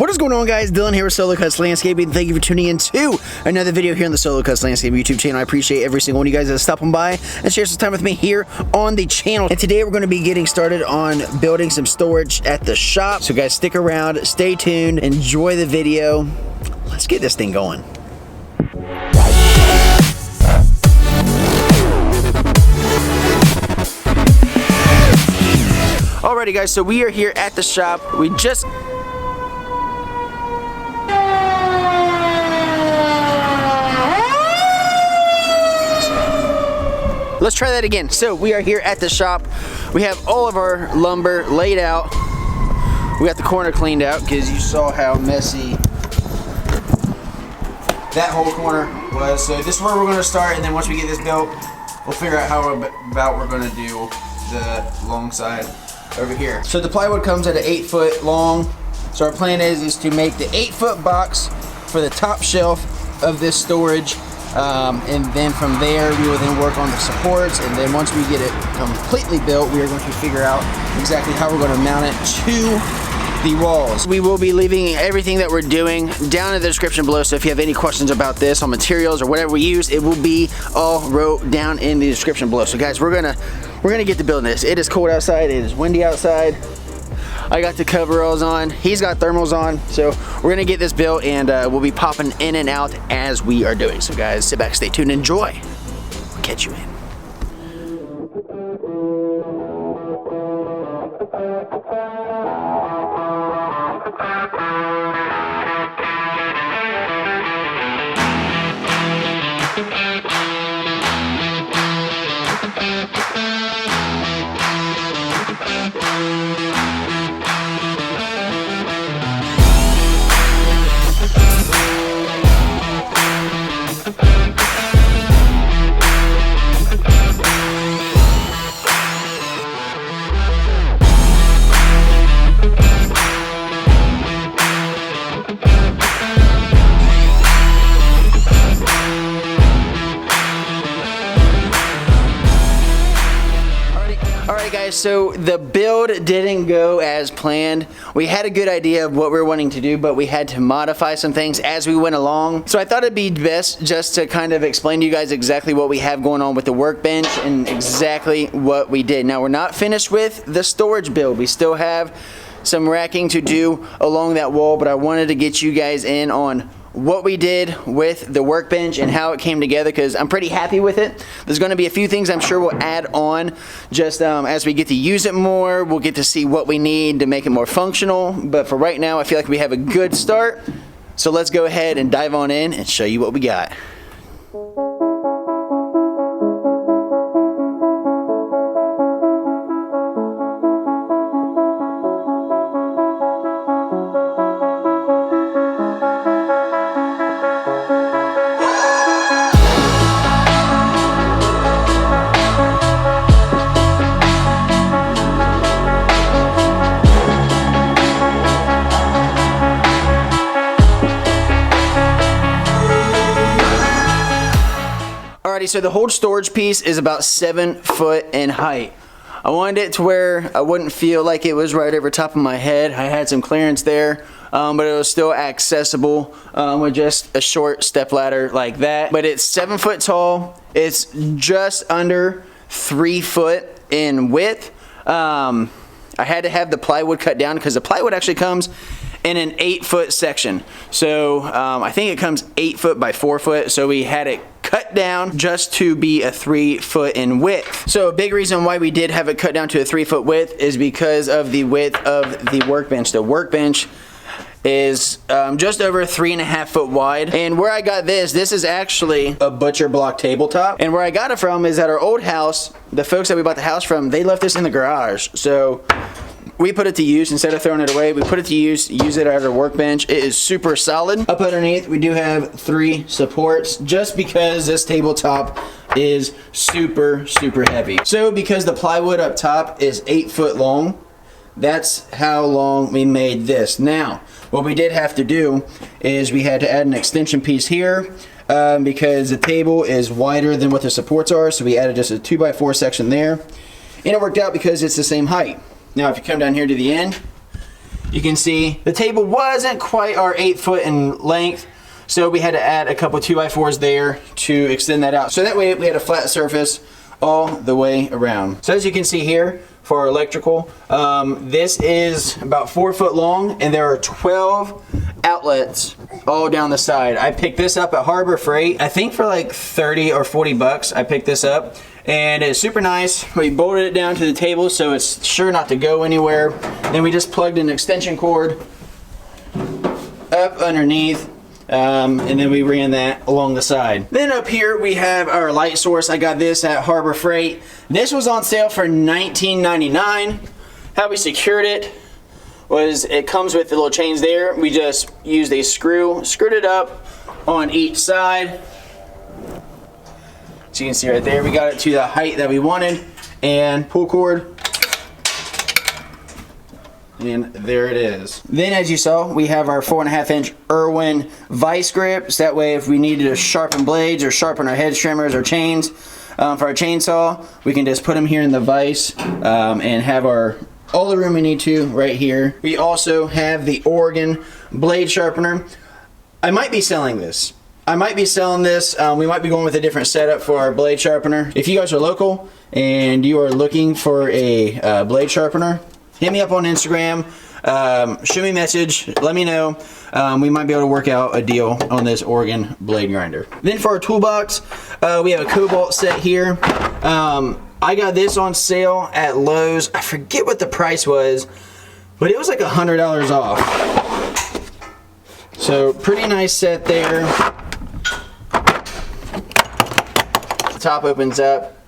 What is going on, guys? Dylan here with Solo Cuts Landscaping. Thank you for tuning in to another video here on the Solo Cuts Landscaping YouTube channel. I appreciate every single one of you guys that stopping by and share some time with me here on the channel. And today we're going to be getting started on building some storage at the shop. So guys, stick around, stay tuned, enjoy the video. Let's get this thing going. Alrighty guys, so we are here at the shop. We just Let's try that again. So we are here at the shop. We have all of our lumber laid out. We got the corner cleaned out because you saw how messy that whole corner was. So this is where we're going to start, and then once we get this built, we'll figure out how we're going to do the long side over here. So the plywood comes at an 8 foot long. So our plan is to make the 8 foot box for the top shelf of this storage. And then from there we will then work on the supports, and then once we get it completely built, we are going to figure out exactly how we're going to mount it to the walls. We will be leaving everything that we're doing down in the description below, so if you have any questions about this on materials or whatever we use, it will be all wrote down in the description below. So guys, we're gonna get to building this. It is cold outside, it is windy outside. I got the coveralls on, he's got thermals on, so we're gonna get this built, and we'll be popping in and out as we are doing. So guys, sit back, stay tuned, enjoy. We'll catch you in. So the build didn't go as planned. We had a good idea of what we were wanting to do, but we had to modify some things as we went along. So I thought it'd be best just to kind of explain to you guys exactly what we have going on with the workbench and exactly what we did. Now, we're not finished with the storage build. We still have some racking to do along that wall, but I wanted to get you guys in on what we did with the workbench and how it came together, because I'm pretty happy with it. There's going to be a few things I'm sure we'll add on just as we get to use it more. We'll get to see what we need to make it more functional, but for right now I feel like we have a good start. So let's go ahead and dive on in and show you what we got. So the whole storage piece is about 7 foot in height. I wanted it to where I wouldn't feel like it was right over top of my head. I had some clearance there, but it was still accessible with just a short step ladder like that. But it's 7 foot tall. It's just under 3 foot in width. I had to have the plywood cut down because the plywood actually comes in an 8 foot section. So I think it comes 8 foot by 4 foot. So we had it cut down just to be a 3 foot in width. So a big reason why we did have it cut down to a 3 foot width is because of the width of the workbench. The workbench is just over 3.5 foot wide. And where I got this is actually a butcher block tabletop. And where I got it from is at our old house, the folks that we bought the house from, they left this in the garage. So we put it to use. Instead of throwing it away, we put it to use it at our workbench. It is super solid. Up underneath, we do have 3 supports just because this tabletop is super, super heavy. So because the plywood up top is 8 foot long, that's how long we made this. Now, what we did have to do is we had to add an extension piece here because the table is wider than what the supports are, so we added just a 2x4 section there, and it worked out because it's the same height. Now if you come down here to the end, You can see the table wasn't quite our 8 foot in length, so we had to add a couple 2x4s there to extend that out. So that way we had a flat surface all the way around. So as you can see here, for our electrical, this is about 4 foot long, and there are 12 outlets all down the side. I picked this up at Harbor Freight, I think for like 30 or 40 bucks. I picked this up, and it's super nice. We bolted it down to the table so it's sure not to go anywhere. Then we just plugged an extension cord up underneath, and then we ran that along the side. Then up here we have our light source. I got this at Harbor Freight. This was on sale for $19.99. How we secured it was it comes with the little chains there. We just used a screwed it up on each side. So you can see right there, we got it to the height that we wanted, and pull cord. And there it is. Then as you saw, we have our 4.5 inch Irwin vice grips. That way if we needed to sharpen blades or sharpen our hedge trimmers or chains for our chainsaw, we can just put them here in the vise and have all the room we need to right here. We also have the Oregon blade sharpener. I might be selling this. We might be going with a different setup for our blade sharpener. If you guys are local and you are looking for a blade sharpener, hit me up on Instagram, shoot me a message, let me know. We might be able to work out a deal on this Oregon blade grinder. Then for our toolbox, we have a Cobalt set here. I got this on sale at Lowe's. I forget what the price was, but it was like $100 off. So pretty nice set there. The top opens up.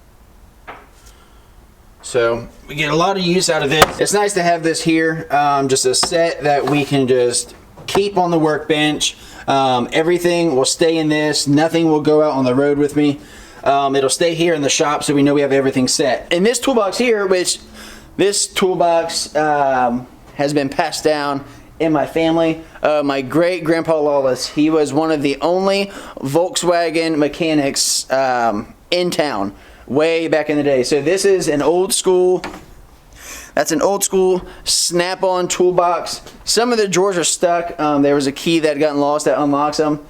So we get a lot of use out of this. It's nice to have this here, just a set that we can just keep on the workbench. Everything will stay in this. Nothing will go out on the road with me. It'll stay here in the shop so we know we have everything set. And this toolbox here, this toolbox has been passed down in my family. My great grandpa Lawless, he was one of the only Volkswagen mechanics in town way back in the day. So this is an old school, that's an old school snap-on toolbox. Some of the drawers are stuck. There was a key that had gotten lost that unlocks them.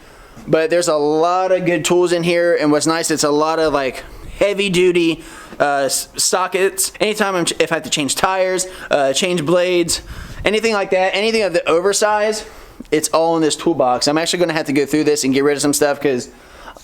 But there's a lot of good tools in here, and what's nice, it's a lot of like heavy duty sockets. Anytime if I have to change tires, change blades, anything like that, anything of the oversize, it's all in this toolbox. I'm actually gonna have to go through this and get rid of some stuff because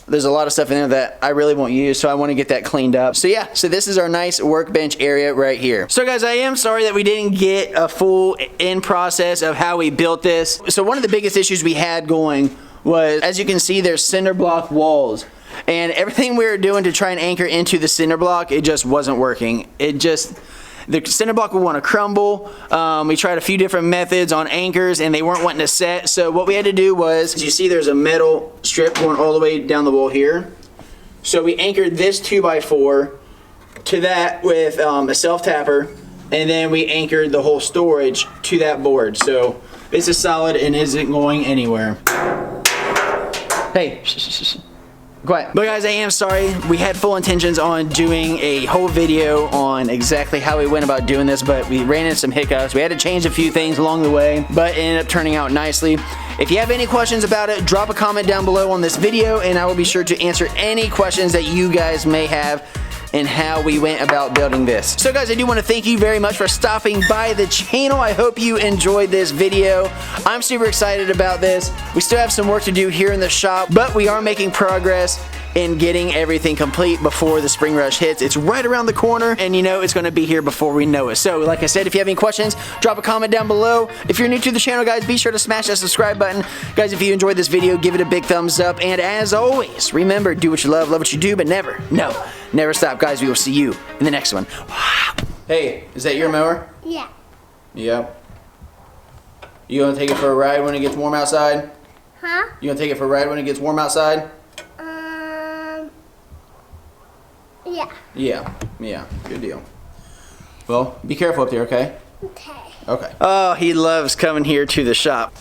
there's a lot of stuff in there that I really won't use, so I want to get that cleaned up. So yeah, so this is our nice workbench area right here. So guys, I am sorry that we didn't get a full end process of how we built this. So one of the biggest issues we had going was, as you can see, there's cinder block walls. And everything we were doing to try and anchor into the cinder block, it just wasn't working. The cinder block would want to crumble. We tried a few different methods on anchors and they weren't wanting to set. So what we had to do was, as you see, there's a metal strip going all the way down the wall here. So we anchored this 2x4 to that with a self-tapper, and then we anchored the whole storage to that board. So this is solid and isn't going anywhere. Hey, quiet. But guys, I am sorry. We had full intentions on doing a whole video on exactly how we went about doing this, but we ran into some hiccups. We had to change a few things along the way, but it ended up turning out nicely. If you have any questions about it, drop a comment down below on this video, and I will be sure to answer any questions that you guys may have and how we went about building this. So guys, I do want to thank you very much for stopping by the channel. I hope you enjoyed this video. I'm super excited about this. We still have some work to do here in the shop, but we are making progress in getting everything complete before the spring rush hits. It's right around the corner, and you know it's going to be here before we know it. So like I said, if you have any questions, drop a comment down below. If you're new to the channel, guys, be sure to smash that subscribe button. Guys, if you enjoyed this video, give it a big thumbs up, and as always, remember, do what you love what you do, but never, no, never stop. Guys, we will see you in the next one. Hey, is that your mower? Yeah. Yep. You gonna take it for a ride when it gets warm outside? Huh? You gonna take it for a ride when it gets warm outside? Yeah. Yeah, good deal. Well, be careful up there, okay? Okay. Okay. Oh, he loves coming here to the shop.